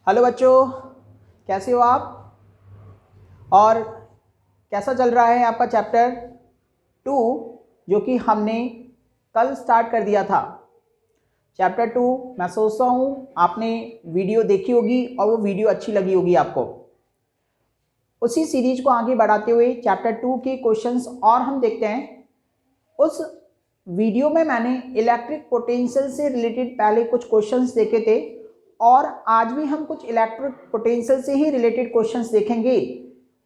Hello बच्चों, कैसे हो आप? और कैसा चल रहा है आपका चैप्टर 2 जो कि हमने कल स्टार्ट कर दिया था। चैप्टर 2 मैं सोचता हूँ आपने वीडियो देखी होगी और वो वीडियो अच्छी लगी होगी आपको। उसी सीरीज को आगे बढ़ाते हुए चैप्टर 2 के क्वेश्चंस और हम देखते हैं। उस वीडियो में मैंने इलेक्ट्रिक पोटेंशियल से रिलेटेड पहले कुछ क्वेश्चंस देखे थे और आज भी हम कुछ इलेक्ट्रिक पोटेंशियल से ही रिलेटेड क्वेश्चंस देखेंगे।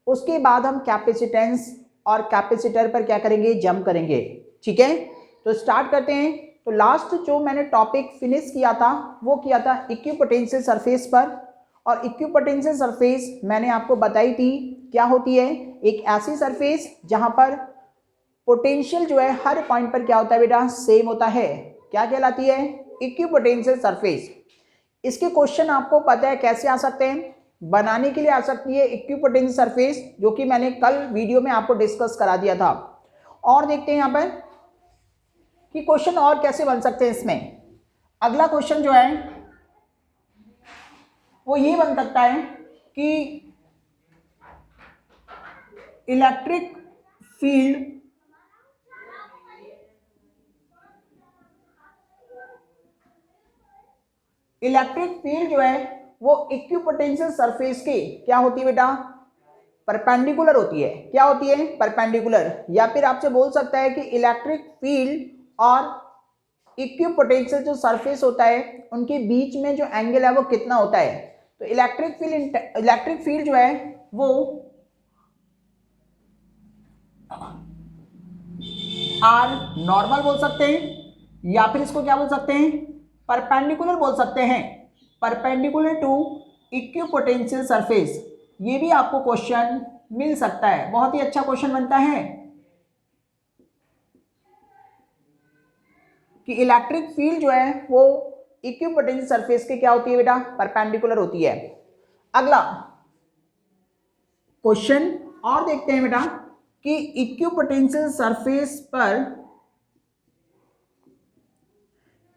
उसके बाद हम कैपेसिटेंस और कैपेसिटर पर क्या करेंगे, जंप करेंगे। ठीक है, तो स्टार्ट करते हैं। तो लास्ट जो मैंने टॉपिक फिनिश किया था वो किया था इक्विपोटेंशियल सरफेस पर। और इक्विपोटेंशियल सरफेस मैंने आपको बताई थी क्या होती है। एक ऐसी सरफेस जहां पर पोटेंशियल जो है हर पॉइंट पर क्या होता है बेटा, सेम होता है। क्या कहलाती है? Equipotential surface. इसके क्वेश्चन आपको पता है कैसे आ सकते हैं, बनाने के लिए आ सकती है इक्विपोटेंशियल सरफेस, जो कि मैंने कल वीडियो में आपको डिस्कस करा दिया था। और देखते हैं यहाँ पर कि क्वेश्चन और कैसे बन सकते हैं इसमें। अगला क्वेश्चन जो है वो ये बन सकता है कि इलेक्ट्रिक फील्ड जो है वो इक्विपोटेंशियल सरफेस के क्या होती है बेटा, परपेंडिकुलर होती है। क्या होती है? परपेंडिकुलर। या फिर आपसे बोल सकता है कि इलेक्ट्रिक फील्ड और इक्विपोटेंशियल जो सरफेस होता है उनके बीच में जो एंगल है वो कितना होता है। तो इलेक्ट्रिक फील्ड जो है वो आर नॉर्मल बोल सकते हैं या फिर इसको क्या बोल सकते हैं, परपेंडिकुलर बोल सकते हैं। परपेंडिकुलर टू इक्विपोटेंशियल सरफेस, ये भी आपको क्वेश्चन मिल सकता है। बहुत ही अच्छा क्वेश्चन बनता है कि इलेक्ट्रिक फील्ड जो है वो इक्विपोटेंशियल सरफेस के क्या होती है बेटा, परपेंडिकुलर होती है। अगला क्वेश्चन और देखते हैं बेटा कि इक्विपोटेंशियल सरफेस पर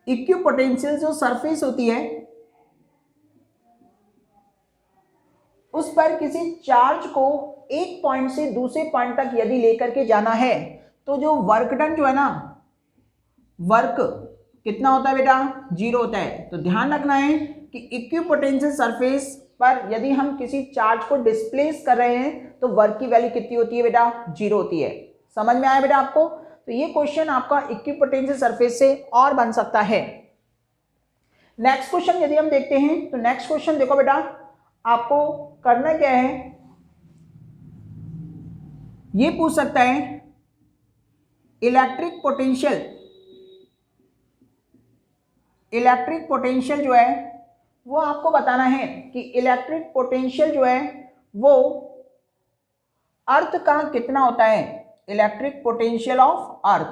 इक्विपोटेंशियल जो सरफेस होती है उस पर किसी चार्ज को एक पॉइंट से दूसरे पॉइंट तक यदि लेकर के जाना है तो जो वर्क डन जो है ना, वर्क कितना होता है बेटा, 0 होता है। तो ध्यान रखना है कि इक्विपोटेंशियल सरफेस पर यदि हम किसी चार्ज को डिस्प्लेस कर रहे हैं तो वर्क की वैल्यू कितनी होती है बेटा, 0 होती है। समझ में आया बेटा आपको? तो ये क्वेश्चन आपका इक्विपोटेंशियल सरफेस से और बन सकता है। नेक्स्ट क्वेश्चन यदि हम देखते हैं तो नेक्स्ट क्वेश्चन देखो बेटा, आपको करना क्या है, ये पूछ सकता है इलेक्ट्रिक पोटेंशियल जो है वो आपको बताना है कि इलेक्ट्रिक पोटेंशियल जो है वो अर्थ का कितना होता है। Electric potential of earth,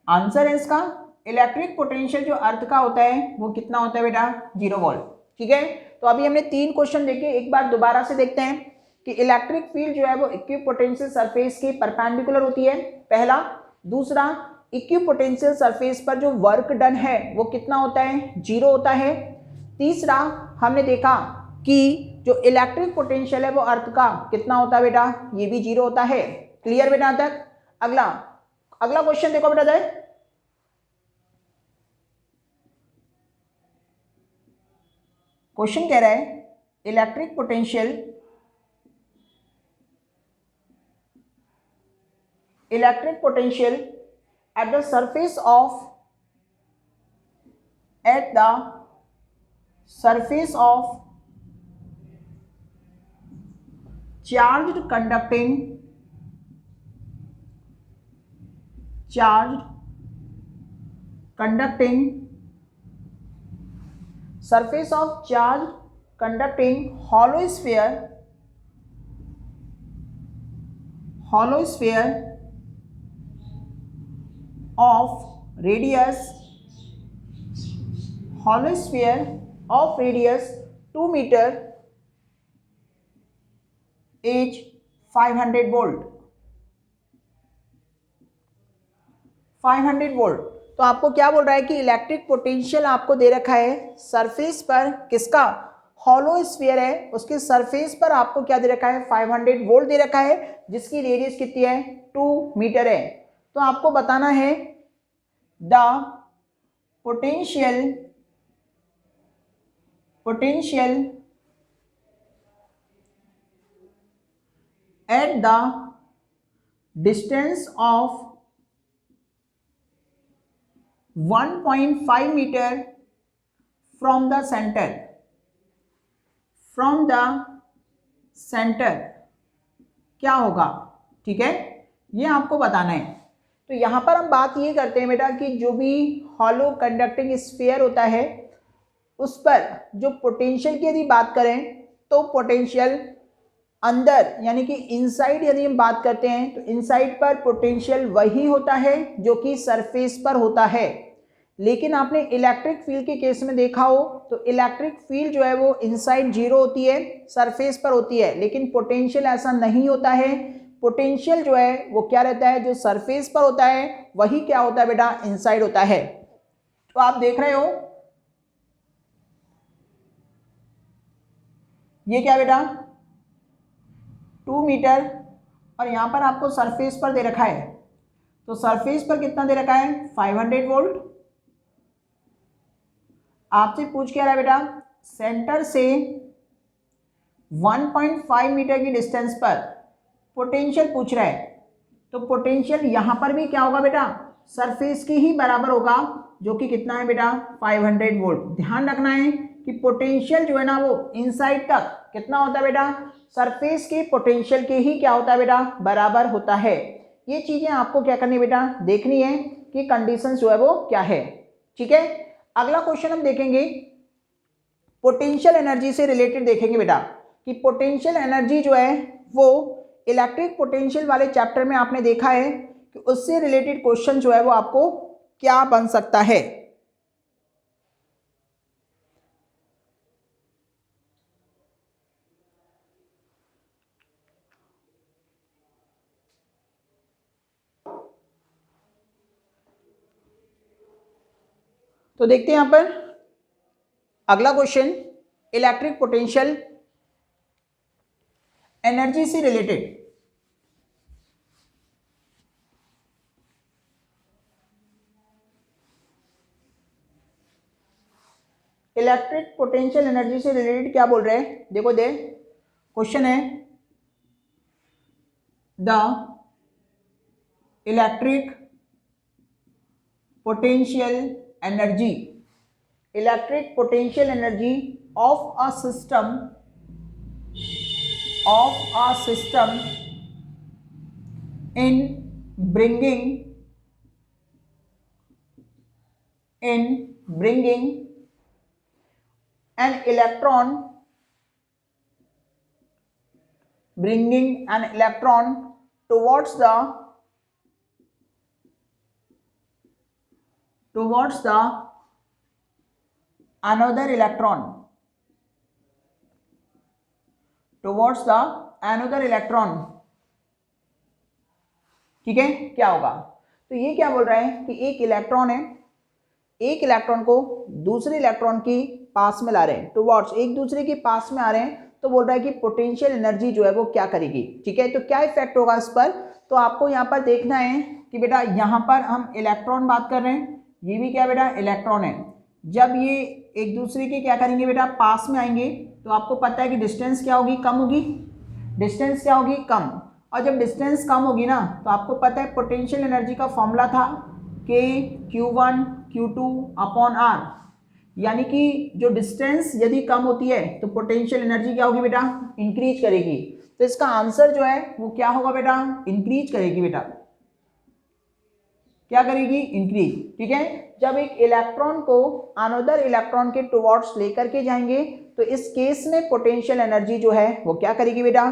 answer है इसका इलेक्ट्रिक पोटेंशियल जो अर्थ का होता है वो कितना होता है बेटा, 0 वोल्ट। ठीक है, तो अभी हमने 3 क्वेश्चन देखे, एक बार दोबारा से देखते हैं कि इलेक्ट्रिक फील्ड जो है वो इक्विपोटेंशियल सरफेस के परपेंडिकुलर होती है, पहला। दूसरा, इक्विपोटेंशियल सरफेस पर जो वर्क डन है वो कितना होता है, 0 होता है। तीसरा, हमने देखा कि जो इलेक्ट्रिक पोटेंशियल है वो अर्थ का कितना होता है बेटा, ये भी 0 होता है। क्लियर बेटा तक? अगला क्वेश्चन देखो बेटा जाए, क्वेश्चन कह रहा है electric potential at the surface of charged conducting hollow sphere of radius 2 meter is 500 volt। तो आपको क्या बोल रहा है कि इलेक्ट्रिक पोटेंशियल आपको दे रखा है सरफेस पर, किसका, हॉलो स्फीयर है, उसके सरफेस पर आपको क्या दे रखा है 500 वोल्ट दे रखा है, जिसकी रेडियस कितनी है 2 मीटर है। तो आपको बताना है the potential at the distance of 1.5 metre from the centre क्या होगा। ठीक है, ये आपको बताना है। तो यहाँ पर हम बात ये करते हैं बेटा कि जो भी हॉलो कंडक्टिंग स्फीयर होता है उस पर जो पोटेंशियल की यदि बात करें तो पोटेंशियल अंदर यानी कि इनसाइड यदि हम बात करते हैं तो इनसाइड पर पोटेंशियल वही होता है जो कि सरफेस पर होता है। लेकिन आपने इलेक्ट्रिक फील्ड के केस में देखा हो तो इलेक्ट्रिक फील्ड जो है वो इनसाइड जीरो होती है, सरफेस पर होती है, लेकिन पोटेंशियल ऐसा नहीं होता है। पोटेंशियल जो है वो क्या रहता है, जो सरफेस पर होता है वही क्या होता है बेटा, इनसाइड होता है। तो आप देख रहे हो ये क्या बेटा 2 मीटर और यहां पर आपको सरफेस पर दे रखा है, तो सरफेस पर कितना दे रखा है 500 वोल्ट। आपसे पूछ क्या रहा है बेटा, सेंटर से 1.5 मीटर की डिस्टेंस पर पोटेंशियल पूछ रहा है। तो पोटेंशियल यहां पर भी क्या होगा बेटा, सरफेस के ही बराबर होगा, जो कि कितना है बेटा 500 वोल्ट। ध्यान रखना है कि पोटेंशियल जो है ना वो इनसाइड तक कितना होता है बेटा, सरफेस के पोटेंशियल के ही क्या होता है बेटा, बराबर होता है। ये चीजें आपको क्या करनी है बेटा, देखनी है कि कंडीशन जो है वो क्या है। ठीक है, अगला क्वेश्चन हम देखेंगे पोटेंशियल एनर्जी से रिलेटेड, देखेंगे बेटा कि पोटेंशियल एनर्जी जो है वो इलेक्ट्रिक पोटेंशियल वाले चैप्टर में आपने देखा है कि उससे रिलेटेड क्वेश्चन जो है वो आपको क्या बन सकता है। तो देखते हैं यहां पर अगला क्वेश्चन, इलेक्ट्रिक पोटेंशियल एनर्जी से रिलेटेड। इलेक्ट्रिक पोटेंशियल एनर्जी से रिलेटेड क्या बोल रहे हैं, देखो दे क्वेश्चन है the electric potential energy, electric potential energy of a system in bringing an electron towards the another electron, ठीक है, क्या होगा। तो ये क्या बोल रहा है कि एक इलेक्ट्रॉन है, एक इलेक्ट्रॉन को दूसरे इलेक्ट्रॉन की पास में ला रहे हैं, टुवर्ड्स एक दूसरे के पास में आ रहे हैं, तो बोल रहा है कि पोटेंशियल एनर्जी जो है वो क्या करेगी। ठीक है, तो क्या इफेक्ट होगा इस पर, तो आपको यहाँ पर देखना है कि बेटा यहाँ पर हम इलेक्ट्रॉन बात कर रहे हैं, ये भी क्या बेटा इलेक्ट्रॉन है। जब ये एक दूसरे के क्या करेंगे बेटा, पास में आएंगे, तो आपको पता है कि डिस्टेंस क्या होगी, कम होगी, डिस्टेंस क्या होगी, कम। और जब डिस्टेंस कम होगी ना, तो आपको पता है पोटेंशियल एनर्जी का फॉर्मूला था कि Q1 Q2 अपॉन R, यानी कि जो डिस्टेंस यदि कम होती है तो पोटेंशियल एनर्जी क्या होगी बेटा, इंक्रीज करेगी। तो इसका आंसर जो है वो क्या होगा बेटा, इंक्रीज करेगी बेटा, क्या करेगी, इंक्रीज। ठीक है, जब एक इलेक्ट्रॉन को अनदर इलेक्ट्रॉन के टुवर्ड्स लेकर के जाएंगे तो इस केस में पोटेंशियल एनर्जी जो है वो क्या करेगी बेटा,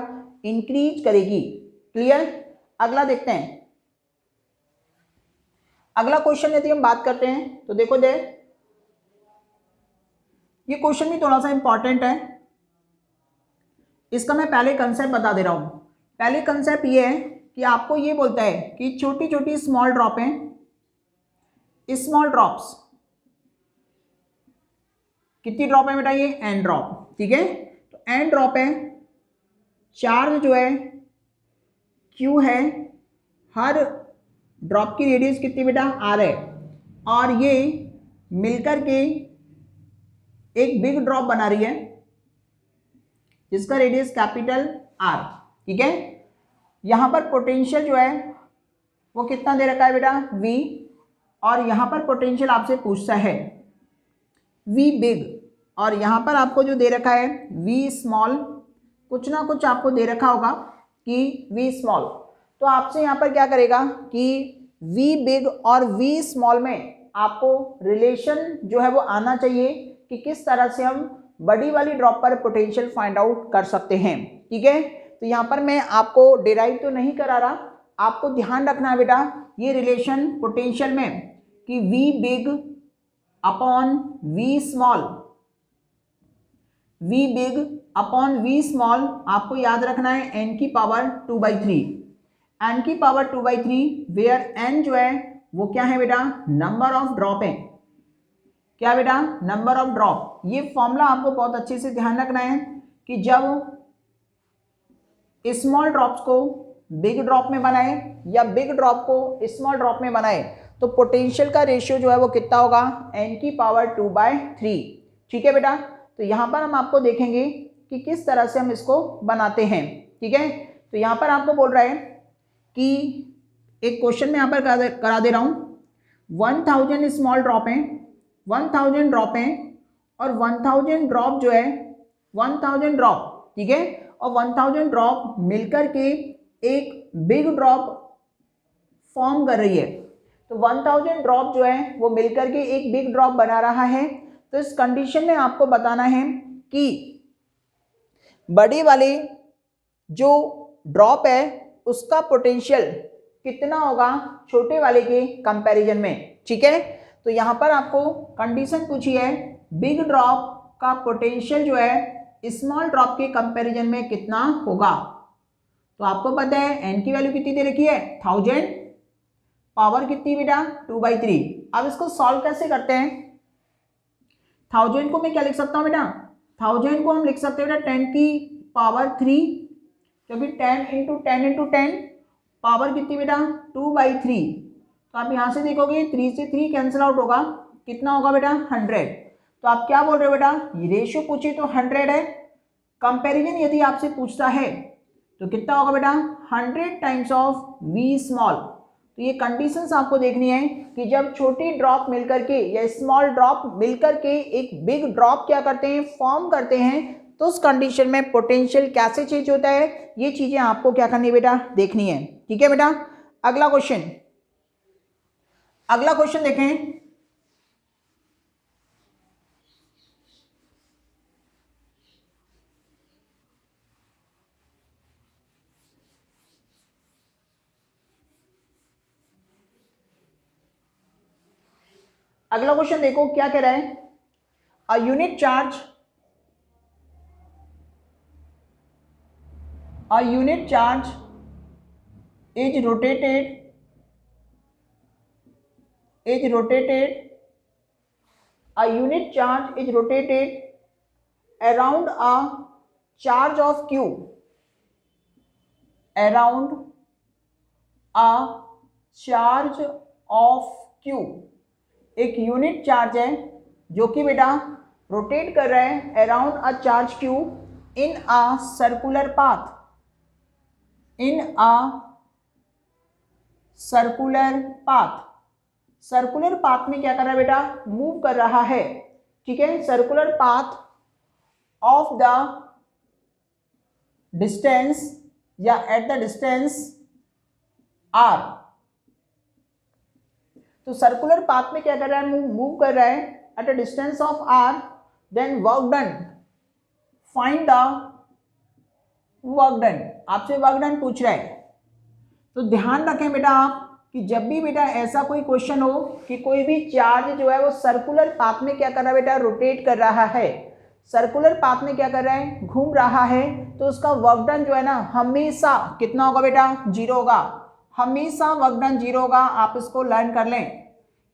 इंक्रीज करेगी। क्लियर, अगला देखते हैं। अगला क्वेश्चन यदि हम बात करते हैं तो देखो दे, ये क्वेश्चन भी थोड़ा सा इंपॉर्टेंट है, इसका मैं पहले कंसेप्ट बता दे रहा हूं। पहले कंसेप्ट ये है कि आपको ये बोलता है कि छोटी छोटी स्मॉल ड्रॉप हैं, स्मॉल ड्रॉप्स, कितनी ड्रॉप है बेटा? ये n ड्रॉप, ठीक है। तो n ड्रॉप है, चार्ज जो है q है, हर ड्रॉप की रेडियस कितनी बेटा? r है, और ये मिलकर के एक बिग ड्रॉप बना रही है जिसका रेडियस कैपिटल R, ठीक है। यहां पर पोटेंशियल जो है वो कितना दे रखा है बेटा? V, और यहां पर पोटेंशियल आपसे पूछता है V बिग, और यहां पर आपको जो दे रखा है V स्मॉल, कुछ ना कुछ आपको दे रखा होगा कि V स्मॉल। तो आपसे यहां पर क्या करेगा कि V बिग और V स्मॉल में आपको रिलेशन जो है वो आना चाहिए कि किस तरह से हम बड़ी वाली ड्रॉप पर पोटेंशियल फाइंड आउट कर सकते हैं, ठीक है। तो यहाँ पर मैं आपको डिराइव तो नहीं करा रहा, आपको ध्यान रखना है बेटा ये रिलेशन पोटेंशियल में कि V big upon V small, V big upon V small आपको याद रखना है n की पावर 2/3, n की पावर 2/3, वेयर n जो है वो क्या है बेटा? नंबर ऑफ ड्रॉप है। क्या बेटा? Number of drop. ये फॉर्मूला आपको बहुत अच्छे से ध्यान रखना है कि जब स्मॉल ड्रॉप्स को बिग ड्रॉप में बनाए या बिग ड्रॉप को स्मॉल ड्रॉप में बनाए तो पोटेंशियल का रेशियो जो है वो कितना होगा? n की पावर 2/3, ठीक है बेटा। तो यहाँ पर हम आपको देखेंगे कि किस तरह से हम इसको बनाते हैं, ठीक है। तो यहाँ पर आपको बोल रहा है कि एक क्वेश्चन में यहाँ पर करा दे रहा हूँ, 1000 स्मॉल ड्रॉप हैं, 1000 ड्रॉप हैं, और 1000 ड्रॉप जो है 1000 ड्रॉप, ठीक है, और 1000 ड्रॉप मिलकर के एक बिग ड्रॉप फॉर्म कर रही है। तो 1000 ड्रॉप जो है वो मिलकर के एक बिग ड्रॉप बना रहा है। तो इस कंडीशन में आपको बताना है कि बड़ी वाली जो ड्रॉप है उसका पोटेंशियल कितना होगा छोटे वाले के कंपैरिजन में, ठीक है। तो यहाँ पर आपको कंडीशन पूछी है बिग ड्रॉप का पोटेंशियल जो है स्मॉल ड्रॉप के कंपैरिजन में कितना होगा। तो आपको पता है n की वैल्यू कितनी दे रखी है? 1000, पावर कितनी बेटा? 2/3। अब इसको सॉल्व कैसे करते हैं? 1000 को मैं क्या लिख सकता हूँ बेटा? 1000 को हम लिख सकते हैं बेटा 10 की पावर 3, क्योंकि 10 × 10 × 10 पावर कितनी बेटा? 2/3। तो आप यहाँ से देखोगे 3 से 3 कैंसिल आउट होगा, कितना होगा बेटा? 100। तो आप क्या बोल रहे हो बेटा? ये रेशियो पूछे तो 100 है, कंपैरिजन यदि आपसे पूछता है तो कितना होगा बेटा? 100 टाइम्स ऑफ V स्मॉल। तो ये कंडीशंस आपको देखनी है कि जब छोटी ड्रॉप मिलकर के या स्मॉल ड्रॉप मिलकर के एक बिग ड्रॉप क्या करते हैं? फॉर्म करते हैं, तो उस कंडीशन में पोटेंशियल कैसे चेंज होता है, ये चीजें आपको क्या करनी है बेटा? देखनी है, ठीक है बेटा। अगला क्वेश्चन देखें। अगला क्वेश्चन देखो क्या कह रहा है। A unit charge is rotated a unit charge is rotated around a charge of q, एक यूनिट चार्ज है जो कि बेटा रोटेट कर रहा है around a charge q in a circular path, circular path में क्या कर रहा है बेटा? मूव कर रहा है, ठीक है। Circular path of the distance या एट द डिस्टेंस r। तो सर्कुलर पाथ में क्या कर रहा है? मूव कर रहा है at a distance of r। Then work done, find the work done, आपसे वर्क डन पूछ रहा है। तो ध्यान रखें बेटा आप कि जब भी बेटा ऐसा कोई क्वेश्चन हो कि कोई भी चार्ज जो है वो सर्कुलर पाथ में क्या कर रहा है बेटा? रोटेट कर रहा है, सर्कुलर पाथ में क्या कर रहा है? घूम रहा है, तो उसका वर्क डन जो है ना हमेशा कितना होगा बेटा? 0 होगा, हमेशा वर्क डन 0 होगा। आप इसको लर्न कर लें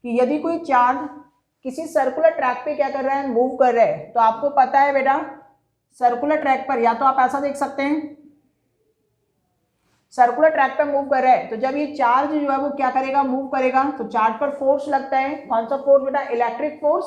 कि यदि कोई चार्ज किसी सर्कुलर ट्रैक पे क्या कर रहा है, मूव कर रहा है, तो आपको पता है बेटा सर्कुलर ट्रैक पर या तो आप ऐसा देख सकते हैं, सर्कुलर ट्रैक पर मूव कर रहा है, तो जब ये चार्ज जो है वो क्या करेगा, मूव करेगा, तो चार्ज पर फोर्स लगता है। कौन सा फोर्स बेटा, इलेक्ट्रिक फोर्स,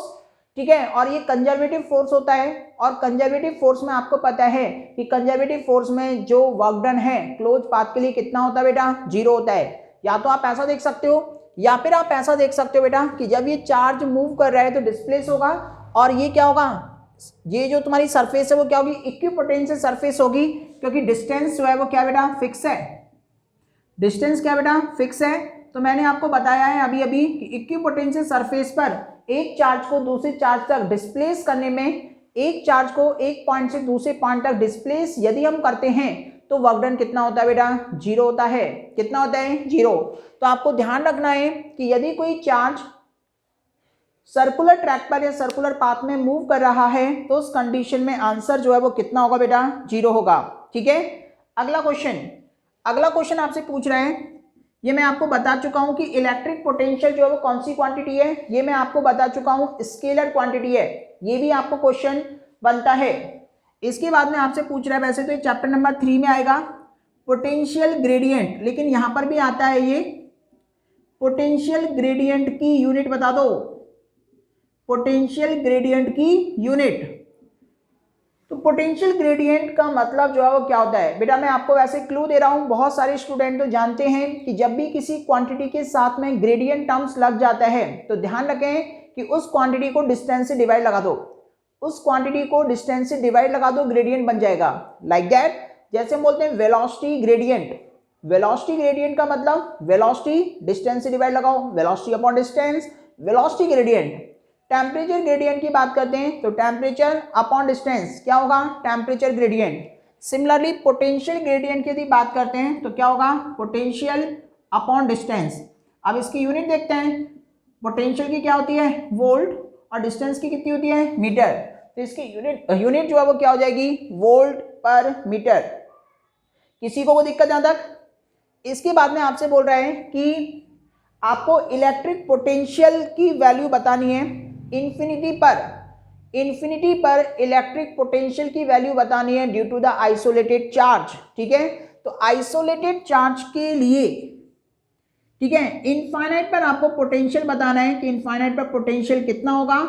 ठीक है। और ये कंजर्वेटिव फोर्स होता है, और कंजर्वेटिव फोर्स में आपको पता है कि कंजर्वेटिव फोर्स में जो वर्क डन है क्लोज पाथ के लिए कितना होता है बेटा, 0 होता है। या तो आप ऐसा देख सकते हो, या फिर आप ऐसा देख सकते हो बेटा कि जब ये चार्ज मूव कर रहा है तो डिस्प्लेस होगा, और ये क्या होगा, ये जो तुम्हारी सरफेस है वो क्या होगी, इक्विपोटेंशियल सरफेस होगी, क्योंकि डिस्टेंस जो है वो क्या बेटा, फिक्स है। डिस्टेंस क्या बेटा, फिक्स है। तो मैंने आपको बताया है अभी अभी कि इक्विपोटेंशियल सरफेस पर एक चार्ज को दूसरे चार्ज तक डिस्प्लेस करने में, एक चार्ज को एक पॉइंट से दूसरे पॉइंट तक डिस्प्लेस यदि हम करते हैं तो वर्क डन कितना होता है बेटा, 0 होता है। कितना होता है, 0। तो आपको ध्यान रखना है कि यदि कोई चार्ज सर्कुलर ट्रैक पर या सर्कुलर पाथ में मूव कर रहा है तो उस कंडीशन में आंसर जो है वो कितना होगा बेटा, 0 होगा। ठीक है। अगला क्वेश्चन आपसे पूछ रहे हैं, ये मैं आपको बता चुका हूं कि इलेक्ट्रिक पोटेंशियल जो है वो कौन सी क्वांटिटी है, ये मैं आपको बता चुका हूं, स्केलर क्वांटिटी है। ये भी आपको क्वेश्चन बनता है। इसके बाद में आपसे पूछ रहा है, वैसे तो ये चैप्टर नंबर 3 में आएगा, पोटेंशियल ग्रेडियंट, लेकिन यहां पर भी आता है ये पोटेंशियल ग्रेडियंट की यूनिट बता दो, पोटेंशियल ग्रेडियंट की यूनिट। तो पोटेंशियल ग्रेडियंट का मतलब जो है वो क्या होता है बेटा, मैं आपको वैसे क्लू दे रहा हूं, बहुत सारे स्टूडेंट तो जानते हैं कि जब भी किसी क्वांटिटी के साथ में ग्रेडियंट टर्म्स लग जाता है तो ध्यान रखें कि उस क्वांटिटी को डिस्टेंस से डिवाइड लगा दो, उस क्वांटिटी को डिस्टेंस से डिवाइड लगा दो, ग्रेडियंट बन जाएगा। लाइक दैट, जैसे हम बोलते हैं वेलोसिटी ग्रेडियंट, वेलोसिटी ग्रेडियंट का मतलब वेलोसिटी डिस्टेंस से डिवाइड लगाओ, velocity upon distance, velocity gradient. Temperature gradient की बात करते हैं तो टेम्परेचर अपॉन डिस्टेंस क्या होगा, temperature gradient. Similarly potential gradient की यदि बात करते हैं तो क्या होगा, पोटेंशियल अपॉन डिस्टेंस। अब इसकी यूनिट देखते हैं, पोटेंशियल की क्या होती है, वोल्ट, और डिस्टेंस की कितनी होती है, मीटर। तो इसकी यूनिट जो है वो क्या हो जाएगी, वोल्ट पर मीटर। किसी को दिक्कत यहां तक। इसके बाद में आपसे बोल रहे हैं कि आपको इलेक्ट्रिक पोटेंशियल की वैल्यू बतानी है, इन्फिनिटी पर इलेक्ट्रिक पोटेंशियल की वैल्यू बतानी है due to the isolated charge. ठीक है। तो आइसोलेटेड चार्ज के लिए, ठीक है, इनफाइनाइट पर आपको पोटेंशियल बताना है कि इनफाइनाइट पर पोटेंशियल कितना होगा।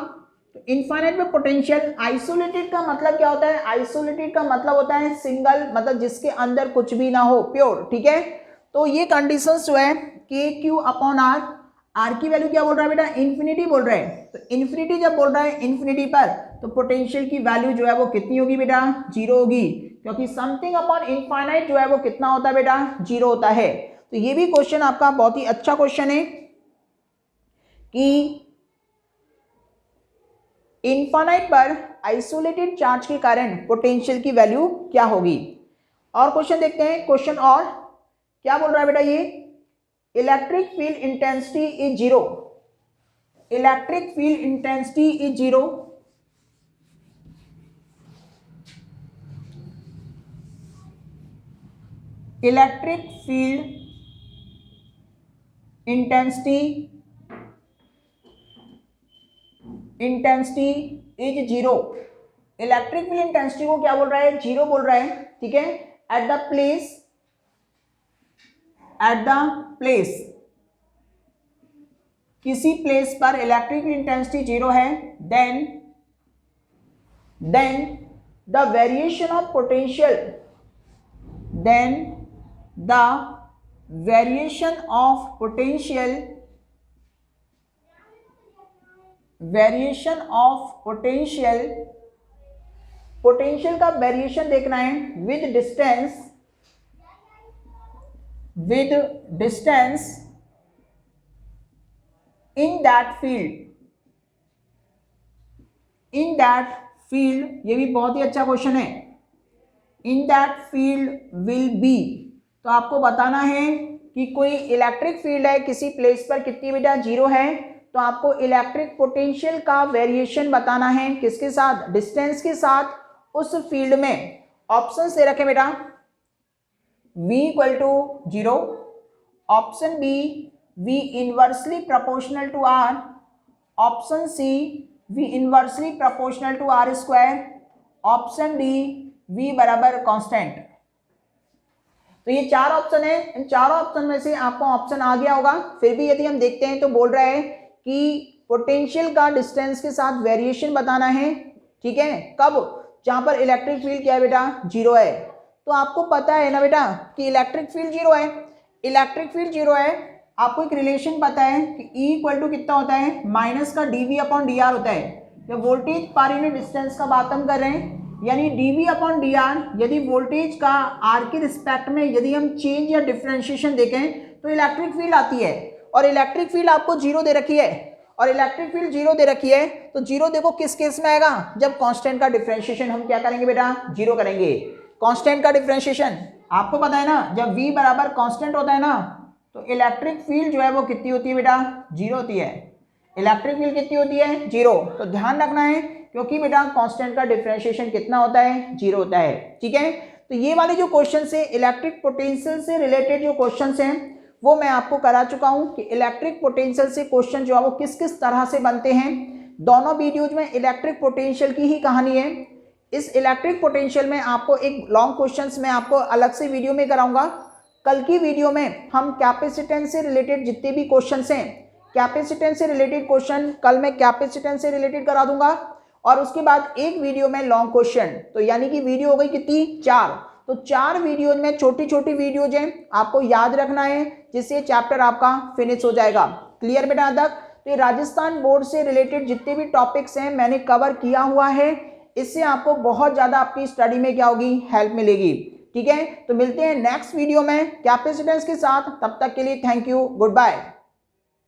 तो इनफाइनाइट पर पोटेंशियल, आइसोलेटेड का मतलब क्या होता है, आइसोलेटेड का मतलब होता है सिंगल, मतलब जिसके अंदर कुछ भी ना हो, प्योर। ठीक है। तो ये कंडीशंस जो है के क्यू अपॉन आर, आर की वैल्यू क्या बोल रहा है बेटा, इन्फिनिटी बोल रहा है। तो इन्फिनिटी जब बोल रहा है इन्फिनिटी पर, तो पोटेंशियल की वैल्यू जो है वो कितनी होगी बेटा, 0 होगी, क्योंकि समथिंग अपॉन इनफाइनाइट जो है वो कितना होता है बेटा, 0 होता है। तो ये भी क्वेश्चन आपका बहुत ही अच्छा क्वेश्चन है कि इनफाइनाइट पर आइसोलेटेड चार्ज के कारण पोटेंशियल की वैल्यू क्या होगी। और क्वेश्चन देखते हैं, क्वेश्चन और क्या बोल रहा है बेटा, ये electric field intensity is 0, electric field intensity is 0, electric field intensity is 0। Electric field intensity को क्या बोल रहा है, 0 बोल रहा है। ठीक है। एट द प्लेस, किसी प्लेस पर इलेक्ट्रिक इंटेंसिटी 0 है, then the variation of potential, then the variation of potential potential का वेरिएशन देखना है with distance in that field, ये भी बहुत ही अच्छा क्वेश्चन है, in that field will be। तो आपको बताना है कि कोई इलेक्ट्रिक फील्ड है किसी प्लेस पर, कितनी बेटा, 0 है, तो आपको इलेक्ट्रिक पोटेंशियल का वेरिएशन बताना है किसके साथ, डिस्टेंस के साथ, उस फील्ड में। ऑप्शन से रखें बेटा, v = 0, option b V inversely proportional to R, option C V inversely proportional to R square, option D V बराबर कांस्टेंट। तो ये 4 ऑप्शन है, इन चारों ऑप्शन में से आपको ऑप्शन आ गया होगा। फिर भी यदि हम देखते हैं तो बोल रहा है कि पोटेंशियल का डिस्टेंस के साथ वेरिएशन बताना है, ठीक है, कब, जहां पर इलेक्ट्रिक फील्ड क्या है बेटा, 0 है। तो आपको पता है ना बेटा कि इलेक्ट्रिक फील्ड 0 है, इलेक्ट्रिक फील्ड 0 है, आपको एक रिलेशन पता है कि E इक्वल टू कितना होता है, माइनस का dV अपॉन dr होता है। जब वोल्टेज पर यूनिट डिस्टेंस का बात हम कर रहे हैं, यानी dV अपॉन dr, यदि वोल्टेज का r के रिस्पेक्ट में यदि हम चेंज या डिफरेंशिएशन देखें तो इलेक्ट्रिक फील्ड आती है। और इलेक्ट्रिक फील्ड आपको 0 दे रखी है, और इलेक्ट्रिक फील्ड 0 दे रखी है, तो 0 देखो किस केस में आएगा, जब कांस्टेंट का डिफरेंशिएशन हम क्या करेंगे बेटा, 0 करेंगे। कांस्टेंट का डिफरेंशिएशन आपको पता है ना, जब V बराबर कांस्टेंट होता है ना, तो इलेक्ट्रिक फील्ड जो है वो कितनी होती है बेटा, 0 होती है। इलेक्ट्रिक फील्ड कितनी होती है, 0। तो ध्यान रखना है, क्योंकि बेटा कांस्टेंट का डिफरेंशिएशन कितना होता है, 0 होता है, ठीक है। तो ये वाले जो क्वेश्चन है इलेक्ट्रिक पोटेंशियल से रिलेटेड जो क्वेश्चन हैं वो मैं आपको करा चुका हूं कि इलेक्ट्रिक पोटेंशियल से क्वेश्चन जो है वो किस किस तरह से बनते हैं। दोनों वीडियोज में इलेक्ट्रिक पोटेंशियल की ही कहानी है। इस इलेक्ट्रिक पोटेंशियल में आपको एक लॉन्ग क्वेश्चंस मैं आपको अलग से वीडियो में कराऊंगा। कल की वीडियो में हम कैपेसिटेंस से रिलेटेड जितने भी क्वेश्चंस हैं, कैपेसिटेंस से रिलेटेड क्वेश्चन कल मैं कैपेसिटेंस से रिलेटेड करा दूंगा, और उसके बाद एक वीडियो में लॉन्ग क्वेश्चन। तो यानी कि वीडियो हो गई कितनी, 4। तो 4 वीडियो में छोटी छोटी वीडियोज हैं, आपको याद रखना है, जिससे चैप्टर आपका फिनिश हो जाएगा। क्लियर बेटा तक? तो ये राजस्थान बोर्ड से रिलेटेड जितने भी टॉपिक्स हैं मैंने कवर किया हुआ है, इससे आपको बहुत ज़्यादा आपकी स्टडी में क्या होगी, हेल्प मिलेगी, ठीक है। तो मिलते हैं नेक्स्ट वीडियो में कैपेसिटेंस के साथ, तब तक के लिए थैंक यू, गुड बाय।